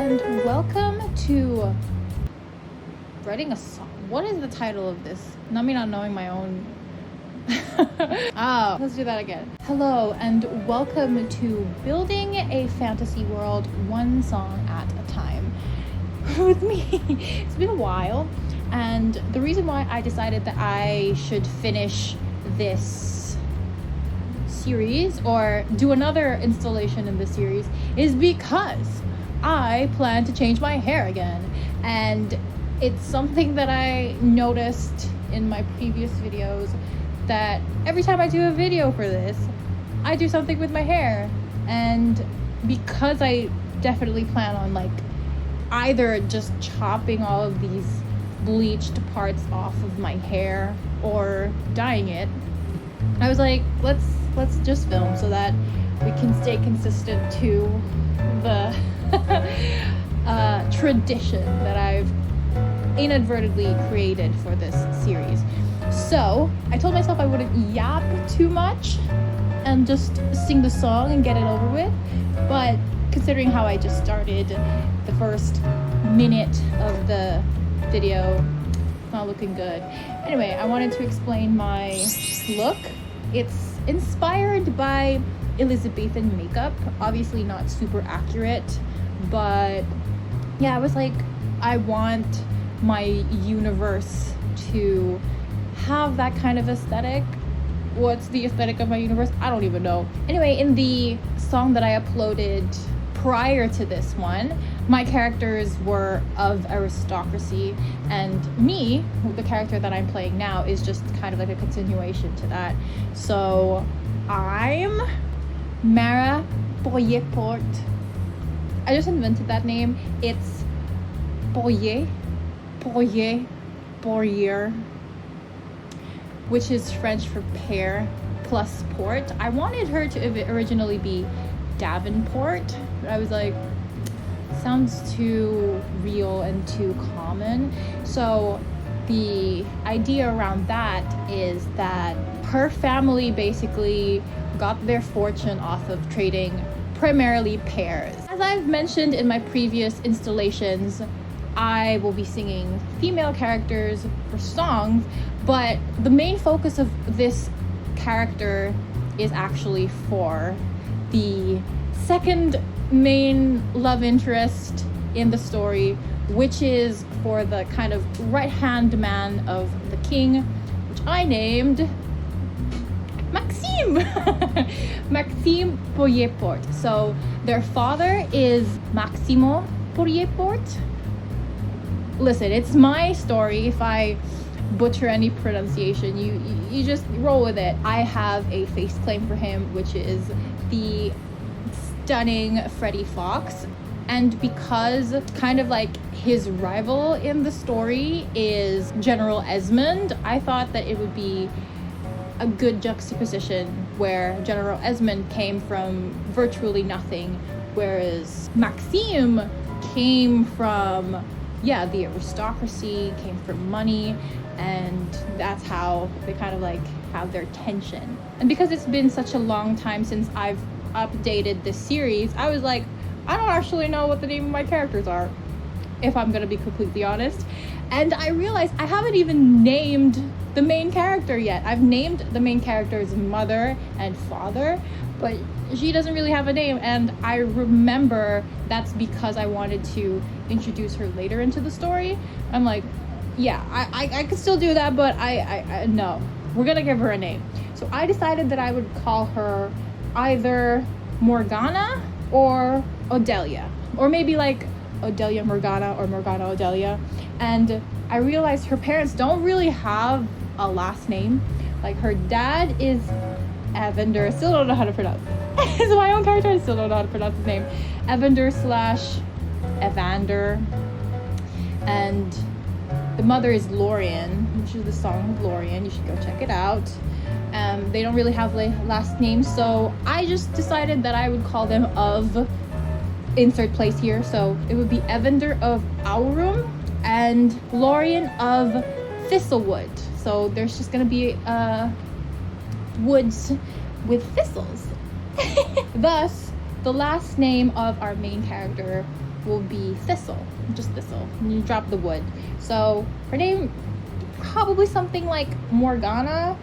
and welcome to writing a song. What is the title of this? Not me not knowing my own. Let's do that again. Hello and welcome to building a fantasy world one song at a time with me. It's been a while, and the reason why I decided that I should finish this series or do another installation in this series is because I plan to change my hair again, and it's something that I noticed in my previous videos, that every time I do a video for this, I do something with my hair. And because I definitely plan on either just chopping all of these bleached parts off of my hair or dyeing it, I was like, let's just film so that we can stay consistent to the tradition that I've inadvertently created for this series. So I told myself I wouldn't yap too much and just sing the song and get it over with, but considering how I just started the first minute of the video, not looking good. Anyway, I wanted to explain my look. It's inspired by Elizabethan makeup, obviously not super accurate, but yeah, I was like, I want my universe to have that kind of aesthetic. What's the aesthetic of my universe? I don't even know. Anyway, in the song that I uploaded prior to this one, my characters were of aristocracy, and me, the character that I'm playing now, is just kind of like a continuation to that. So I'm Mara Poirierport. I just invented that name. It's Poirier, which is French for pear plus port. I wanted her to originally be Davenport, but I was like, sounds too real and too common. So the idea around that is that her family basically got their fortune off of trading primarily pears. As I've mentioned in my previous installations, I will be singing female characters for songs, but the main focus of this character is actually for the second main love interest in the story, which is for the kind of right-hand man of the king, which I named Maxime. Maxime Poirierport. So their father is Maximo Poirierport. Listen, it's my story. If I butcher any pronunciation, you just roll with it. I have a face claim for him, which is the stunning Freddie Fox. And because kind of like his rival in the story is General Esmond, I thought that it would be a good juxtaposition where General Esmond came from virtually nothing, whereas Maxime came from the aristocracy, came from money, and that's how they kind of like have their tension. And because it's been such a long time since I've updated this series, I was like, I don't actually know what the name of my characters are, if I'm gonna be completely honest. And I realized I haven't even named the main character yet. I've named the main character's mother and father, but she doesn't really have a name, and I remember that's because I wanted to introduce her later into the story. I'm like, yeah, I could still do that, but I no, we're gonna give her a name. So I decided that I would call her either Morgana or Odelia, or maybe like Odelia Morgana or Morgana Odelia. And I realized her parents don't really have a last name. Like, her dad is Evander, still don't know how to pronounce it. It's my own character, I still don't know how to pronounce his name. Evander/Evander. And the mother is Lorien, which is the song of Lorien. You should go check it out. They don't really have last names, so I just decided that I would call them of insert place here. So it would be Evander of Aurum and Lorien of Thistlewood. So there's just gonna be woods with thistles. Thus, the last name of our main character will be Thistle, just Thistle. And you drop the wood. So her name probably something like Morgana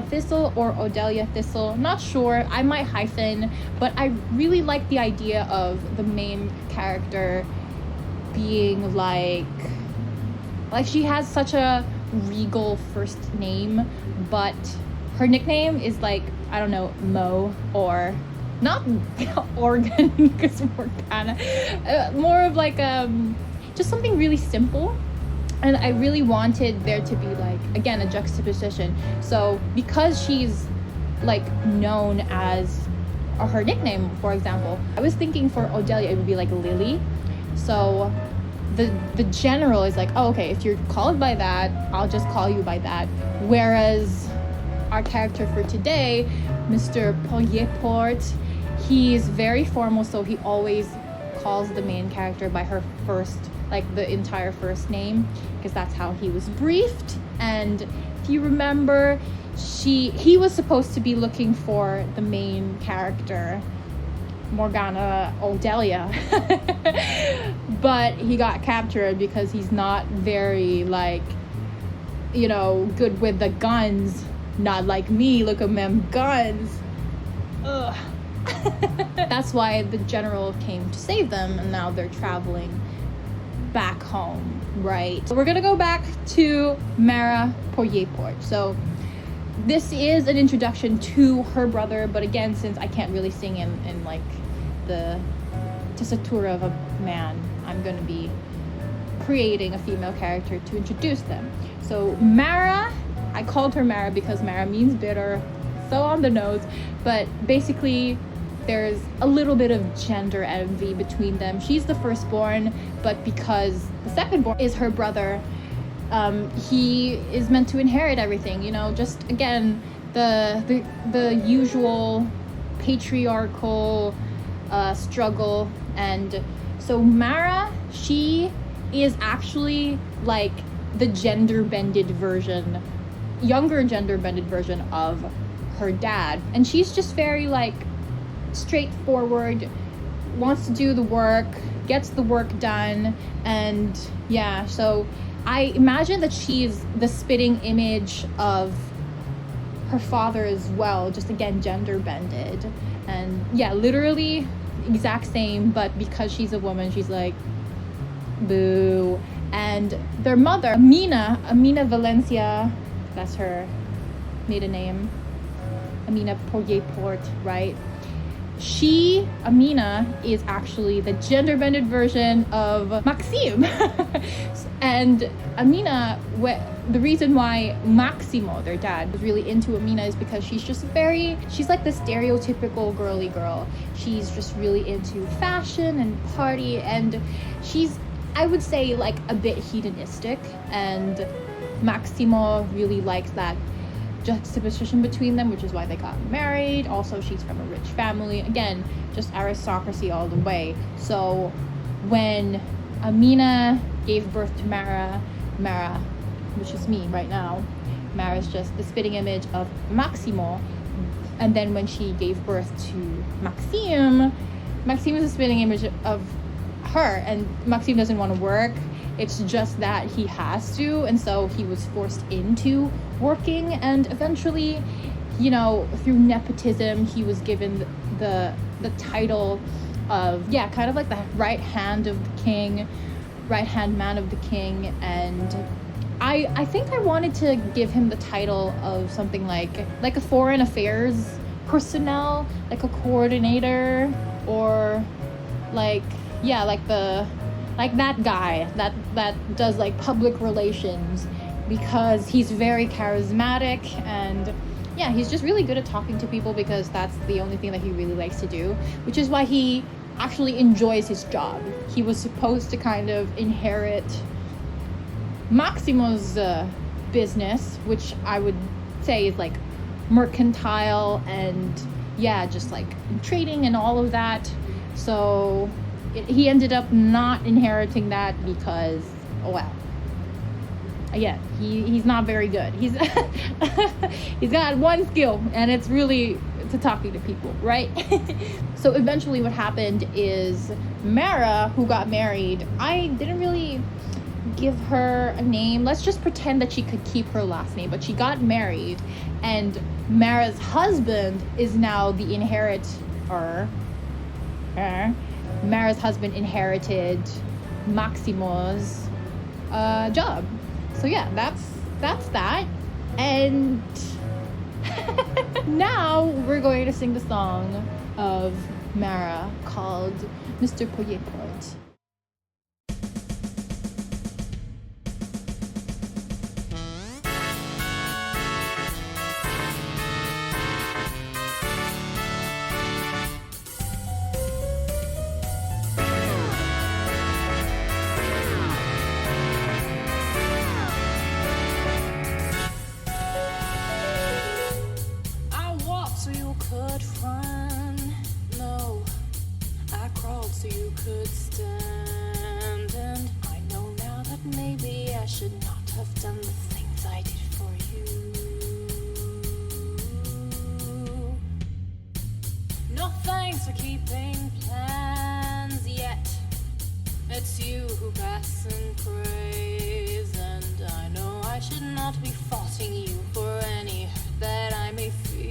Thistle, or Odelia Thistle. Not sure. I might hyphen, but I really like the idea of the main character being like she has such a regal first name, but her nickname is like, I don't know, Mo, or not Organ, because Morgana, more of like just something really simple. And I really wanted there to be like, again, a juxtaposition. So because she's like known as, or her nickname, for example, I was thinking for Odelia it would be like Lily. So the general is like, oh, okay, if you're called by that, I'll just call you by that. Whereas our character for today, Mr. Poirierport, he's very formal, so he always calls the main character by her first, like the entire first name, because that's how he was briefed. And if you remember, he was supposed to be looking for the main character, Morgana Odelia, but he got captured because he's not very, like, you know, good with the guns. Not like me, look at them guns. Ugh. That's why the general came to save them, and now they're traveling back home, right? So we're gonna go back to Mara Poirierport. So this is an introduction to her brother, but again, since I can't really sing in like the tessitura of a man, I'm gonna be creating a female character to introduce them. So Mara, I called her Mara because Mara means bitter, so on the nose, but basically there's a little bit of gender envy between them. She's the firstborn, but because the secondborn is her brother, he is meant to inherit everything, you know, just again the usual patriarchal struggle. And so Mara, she is actually like the younger gender bended version of her dad, and she's just very like straightforward, wants to do the work, gets the work done. And yeah, so I imagine that she's the spitting image of her father as well, just again gender bended. And yeah, literally exact same, but because she's a woman, she's like boo. And their mother, Amina Valencia, that's her maiden name, Amina Poirierport, right? Amina is actually the gender bended version of Maxime. And Amina, the reason why Maximo, their dad, was really into Amina is because she's like the stereotypical girly girl. She's just really into fashion and party, and she's, I would say, like a bit hedonistic, and Maximo really likes that juxtaposition between them, which is why they got married. Also, she's from a rich family. Again, just aristocracy all the way. So when Amina gave birth to Mara, which is me right now, Mara's just the spitting image of Maximo. And then when she gave birth to Maxime is a spitting image of her, and Maxime doesn't want to work. It's just that he has to, and so he was forced into working, and eventually, you know, through nepotism, he was given the title of, yeah, kind of like the right hand man of the king. And I think I wanted to give him the title of something like a foreign affairs personnel, like a coordinator, or like, yeah, like that guy that does like public relations, because he's very charismatic, and yeah, he's just really good at talking to people, because that's the only thing that he really likes to do, which is why he actually enjoys his job. He was supposed to kind of inherit Maximo's business, which I would say is like mercantile and yeah, just like trading and all of that. So he ended up not inheriting that because, well, again, he's not very good. He's he's got one skill, and it's really to talking to people, right? So eventually what happened is Mara, who got married, I didn't really give her a name. Let's just pretend that she could keep her last name, but she got married, and Mara's husband is now the inheritor. Mara's husband inherited Maximo's job. So yeah, that's that. And now we're going to sing the song of Mara called Mr. Poirierport. So you could run, no, I crawled so you could stand. And I know now that maybe I should not have done the things I did for you. No thanks for keeping plans yet. It's you who pass and praise, and I know I should not be faulting you for any hurt that I may feel.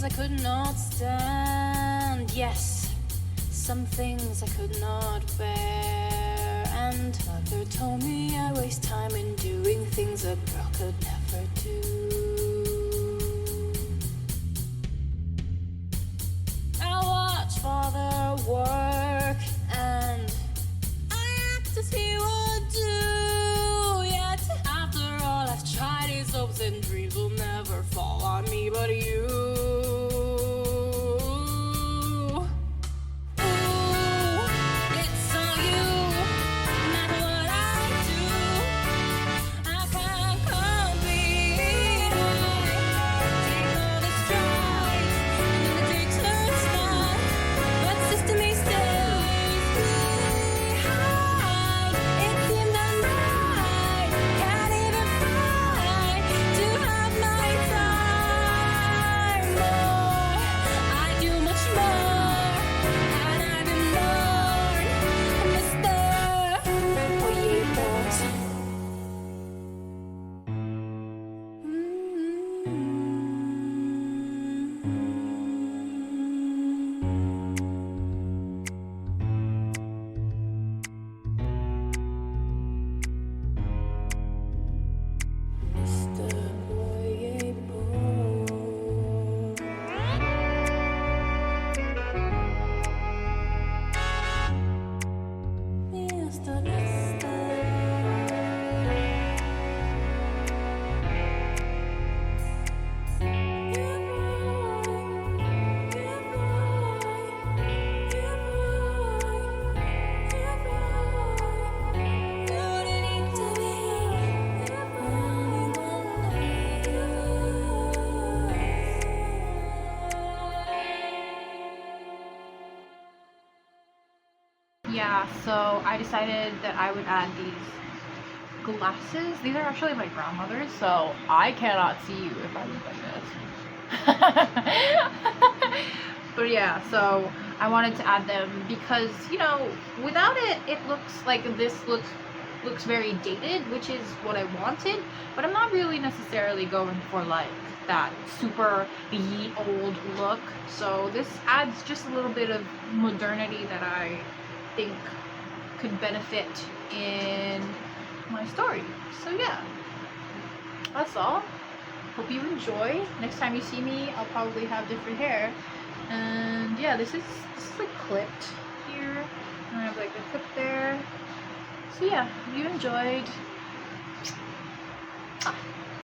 I could not stand, yes, some things I could not bear. And mother told me I waste time in doing things a girl could never do. I watch father work, and I act as he would do. Yet after all I've tried, his hopes and dreams will never fall on me but you. Yeah, so I decided that I would add these glasses. These are actually my grandmother's, so I cannot see you if I look like this. But yeah, so I wanted to add them because, you know, without it, it looks like this looks very dated, which is what I wanted, but I'm not really necessarily going for like that super ye old look. So this adds just a little bit of modernity that I think could benefit in my story. So yeah, that's all. hope you enjoy. Next time you see me, I'll probably have different hair. And yeah, this is like clipped here, and I have like a clip there. So yeah, if you enjoyed,